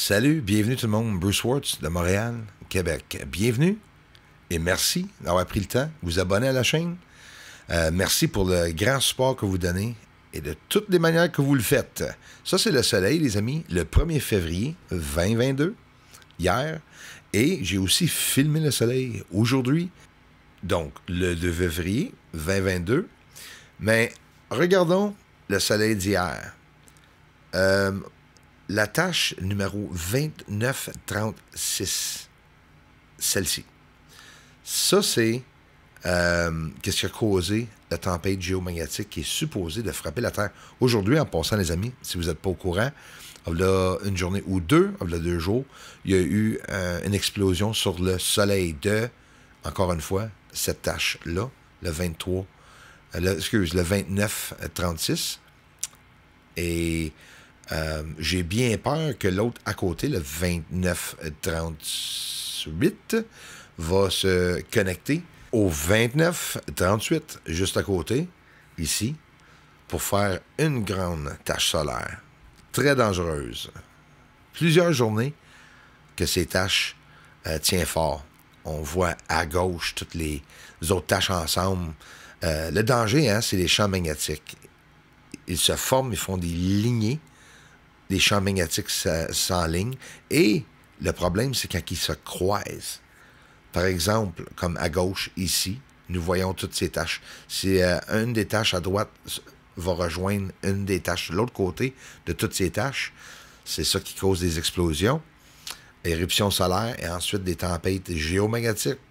Salut, bienvenue tout le monde, Bruce Schwartz de Montréal, Québec. Bienvenue et merci d'avoir pris le temps de vous abonner à la chaîne. Merci pour le grand support que vous donnez et de toutes les manières que vous le faites. Ça, c'est le soleil, les amis, le 1er février 2022, hier. Et j'ai aussi filmé le soleil aujourd'hui, donc le 2 février 2022. Mais regardons le soleil d'hier. La tâche numéro 2936, celle-ci. Ça, c'est qu'est-ce qui a causé la tempête géomagnétique qui est supposée de frapper la Terre. Aujourd'hui, en passant, les amis, si vous n'êtes pas au courant, il y a une journée ou deux, il y a 2 jours, il y a eu une explosion sur le soleil de, encore une fois, cette tâche-là, le 2936. Et j'ai bien peur que l'autre à côté, le 2938, va se connecter au 2938, juste à côté, ici, pour faire une grande tache solaire. Très dangereuse. Plusieurs journées que ces taches tiennent fort. On voit à gauche toutes les autres taches ensemble. Le danger, hein, c'est les champs magnétiques. Ils se forment, ils font des lignées. Des champs magnétiques s'enlignent. Et le problème, c'est quand ils se croisent. Par exemple, comme à gauche, ici, nous voyons toutes ces taches. Si une des taches à droite va rejoindre une des taches de l'autre côté de toutes ces taches, c'est ça qui cause des explosions, éruptions solaires et ensuite des tempêtes géomagnétiques,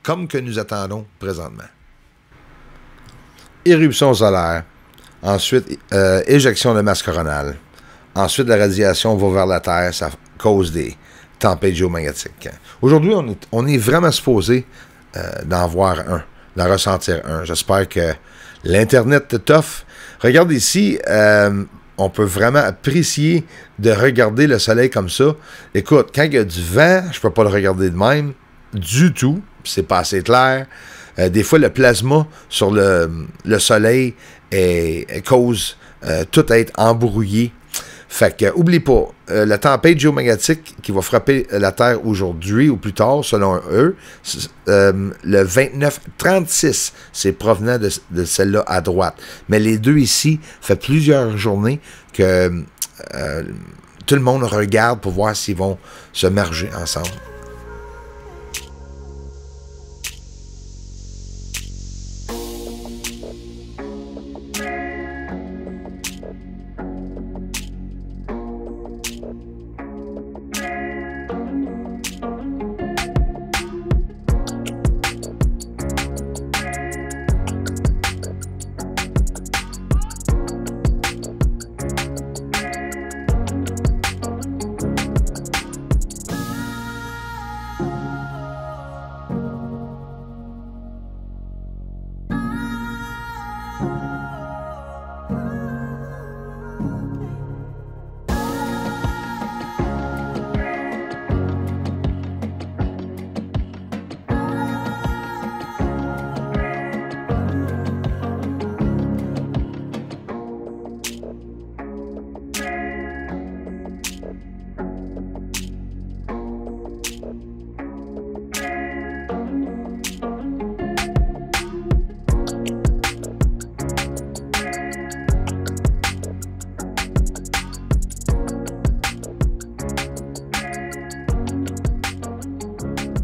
comme que nous attendons présentement. Éruption solaire. Ensuite, éjection de masse coronale. Ensuite, la radiation va vers la Terre. Ça cause des tempêtes géomagnétiques. Aujourd'hui, on est vraiment supposé d'en voir un, d'en ressentir un. J'espère que l'Internet t'offre. Regarde ici, on peut vraiment apprécier de regarder le soleil comme ça. Écoute, quand il y a du vent, je ne peux pas le regarder de même du tout. C'est pas assez clair. Des fois, le plasma sur le soleil cause tout être embrouillé. Fait que, oublie pas, la tempête géomagnétique qui va frapper la Terre aujourd'hui ou plus tard, selon eux, le 2936, c'est provenant de celle-là à droite. Mais les deux ici, fait plusieurs journées que tout le monde regarde pour voir s'ils vont se merger ensemble.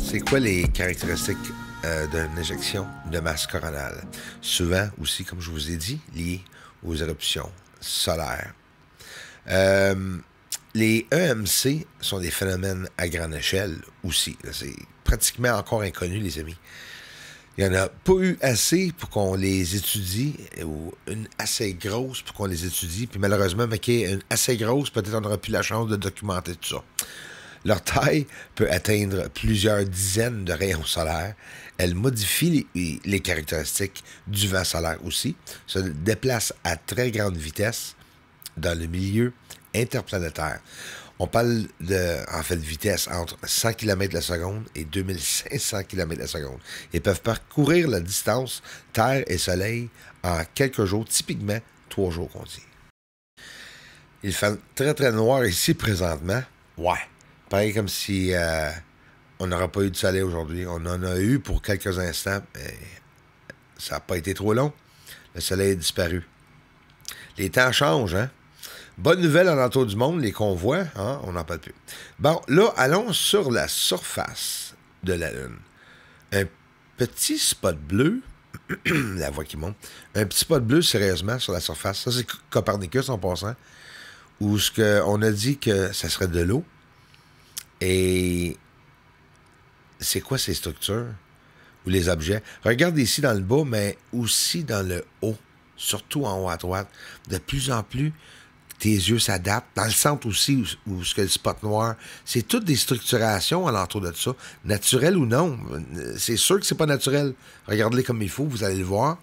C'est quoi les caractéristiques d'une éjection de masse coronale? Souvent aussi, comme je vous ai dit, liées aux éruptions solaires. Les EMC sont des phénomènes à grande échelle aussi. C'est pratiquement encore inconnu, les amis. Il n'y en a pas eu assez pour qu'on les étudie, ou une assez grosse pour qu'on les étudie. Puis malheureusement, mais qui est une assez grosse, peut-être on n'aura plus la chance de documenter tout ça. Leur taille peut atteindre plusieurs dizaines de rayons solaires. Elle modifie les caractéristiques du vent solaire aussi, se déplace à très grande vitesse dans le milieu interplanétaire. On parle de vitesse entre 100 km la seconde et 2500 km la seconde. Ils peuvent parcourir la distance Terre et Soleil en quelques jours, typiquement 3 jours qu'on dit. Il fait très, très noir ici présentement. Ouais. Pareil comme si on n'aurait pas eu de soleil aujourd'hui. On en a eu pour quelques instants, mais ça n'a pas été trop long. Le soleil est disparu. Les temps changent, hein? Bonne nouvelle en l'entour du monde, les convois, hein? On n'en parle plus. Bon, là, allons sur la surface de la Lune. Un petit spot bleu, la voix qui monte, un petit spot bleu, sérieusement, sur la surface. Ça, c'est Copernicus, en passant, où on a dit que ça serait de l'eau. Et c'est quoi ces structures ou les objets? Regarde ici dans le bas, mais aussi dans le haut, surtout en haut à droite. De plus en plus, tes yeux s'adaptent. Dans le centre aussi, où ce que le spot noir, c'est toutes des structurations alentour de ça. Naturelles ou non. C'est sûr que c'est pas naturel. Regardez-les comme il faut, vous allez le voir.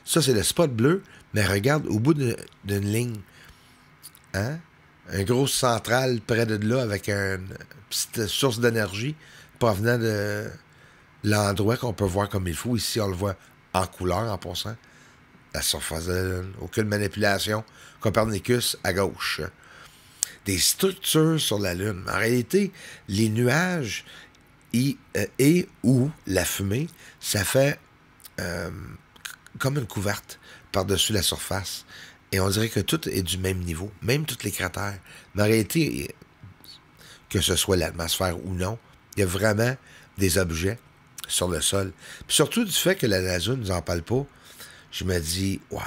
Ça, c'est le spot bleu, mais regarde au bout d'une ligne. Hein? Un gros central près de là avec une petite source d'énergie provenant de l'endroit qu'on peut voir comme il faut. Ici, on le voit en couleur en passant. La surface de la Lune. Aucune manipulation. Copernicus à gauche. Des structures sur la Lune. En réalité, les nuages et ou la fumée, ça fait comme une couverte par-dessus la surface. Et on dirait que tout est du même niveau, même tous les cratères. Mais en réalité, que ce soit l'atmosphère ou non, il y a vraiment des objets sur le sol. Puis surtout du fait que la NASA ne nous en parle pas, je me dis, ouais,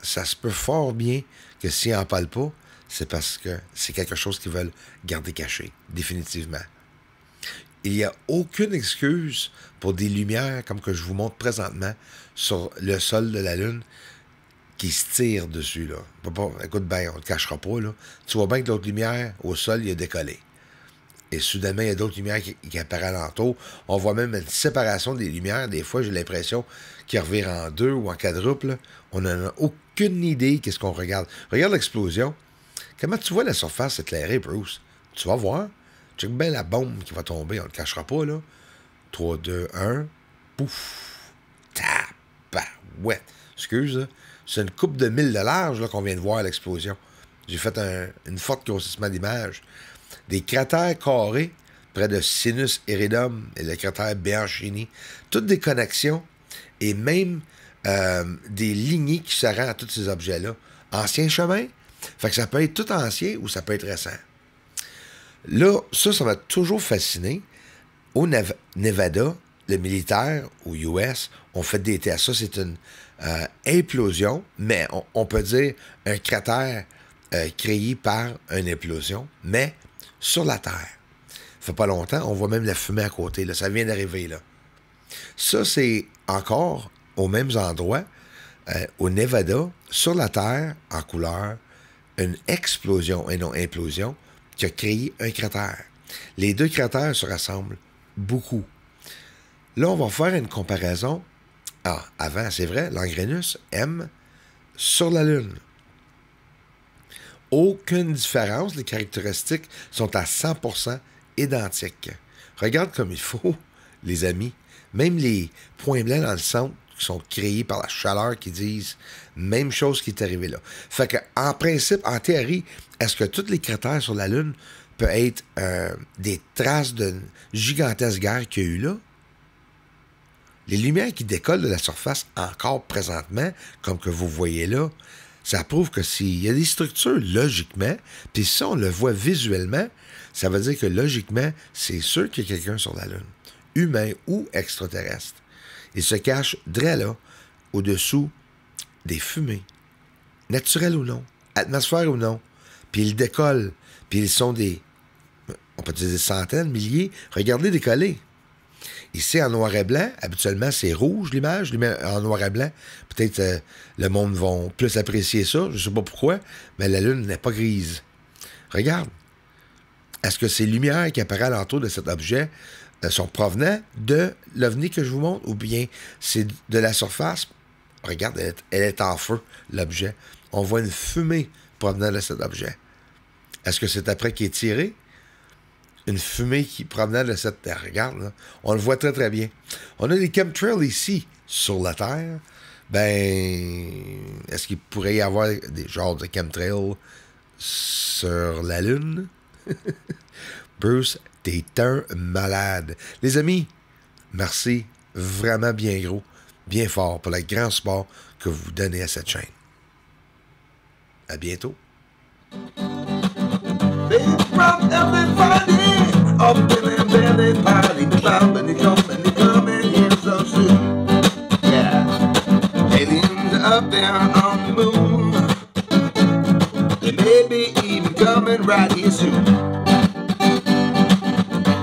ça se peut fort bien que s'ils n'en parlent pas, c'est parce que c'est quelque chose qu'ils veulent garder caché, définitivement. Il n'y a aucune excuse pour des lumières, comme que je vous montre présentement, sur le sol de la Lune, qui se tire dessus, là. Écoute bien, on ne le cachera pas, là. Tu vois bien que l'autre lumière, au sol, il a décollé. Et soudainement, il y a d'autres lumières qui apparaissent alentour. On voit même une séparation des lumières. Des fois, j'ai l'impression qu'ils revirent en deux ou en quadruple, là. On n'en a aucune idée qu'est-ce qu'on regarde. Regarde l'explosion. Comment tu vois la surface éclairée, Bruce? Tu vas voir. Check bien la bombe qui va tomber. On ne le cachera pas, là. 3, 2, 1. Pouf. Tabarouette. Excuse, là. C'est une coupe de 1000 $ là, qu'on vient de voir à l'explosion. J'ai fait une forte grossissement d'image. Des cratères carrés près de Sinus Iridum et le cratère Bianchini. Toutes des connexions et même des lignées qui se rendent à tous ces objets-là. Ancien chemin, fait que ça peut être tout ancien ou ça peut être récent. Là, ça m'a toujours fasciné. Au Nevada, le militaire, aux US, ont fait des tests. Ça, c'est une implosion, mais on peut dire un cratère créé par une implosion, mais sur la Terre. Ça fait pas longtemps, on voit même la fumée à côté. Là, ça vient d'arriver, là. Ça, c'est encore aux mêmes endroits, au Nevada, sur la Terre, en couleur, une explosion et non implosion qui a créé un cratère. Les deux cratères se ressemblent beaucoup. Là, on va faire une comparaison. Ah, avant, c'est vrai, Langrenus M sur la Lune. Aucune différence. Les caractéristiques sont à 100% identiques. Regarde comme il faut, les amis. Même les points blancs dans le centre qui sont créés par la chaleur qui disent même chose qui est arrivé là. Fait que, en principe, en théorie, est-ce que tous les cratères sur la Lune peuvent être des traces de gigantesque guerre qu'il y a eu là? Les lumières qui décollent de la surface encore présentement, comme que vous voyez là, ça prouve que s'il y a des structures logiquement, puis ça, on le voit visuellement, ça veut dire que logiquement, c'est sûr qu'il y a quelqu'un sur la Lune, humain ou extraterrestre. Il se cache drès là, au-dessous des fumées, naturelles ou non, atmosphère ou non, puis ils décollent, puis ils sont on peut dire des centaines, milliers, regardez décoller. Ici, en noir et blanc, habituellement, c'est rouge l'image, en noir et blanc. Peut-être le monde va plus apprécier ça, je ne sais pas pourquoi, mais la Lune n'est pas grise. Regarde. Est-ce que ces lumières qui apparaissent alentour de cet objet sont provenant de l'OVNI que je vous montre, ou bien c'est de la surface? Regarde, elle est en feu, l'objet. On voit une fumée provenant de cet objet. Est-ce que c'est après qu'il est tiré? Une fumée qui provenant de cette terre. Regarde, là, on le voit très, très bien. On a des chemtrails ici, sur la Terre. Ben, est-ce qu'il pourrait y avoir des genres de chemtrails sur la Lune. Bruce, t'es un malade. Les amis, merci vraiment bien gros, bien fort pour le grand support que vous donnez à cette chaîne. À bientôt. Up there on the moon, they may be even coming right here soon.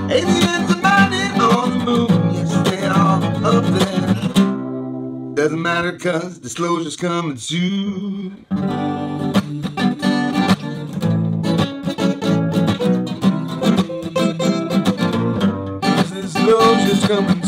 Aliens are mining on the moon, yes they are up there. Doesn't matter 'cause disclosure's coming soon. Disclosure's coming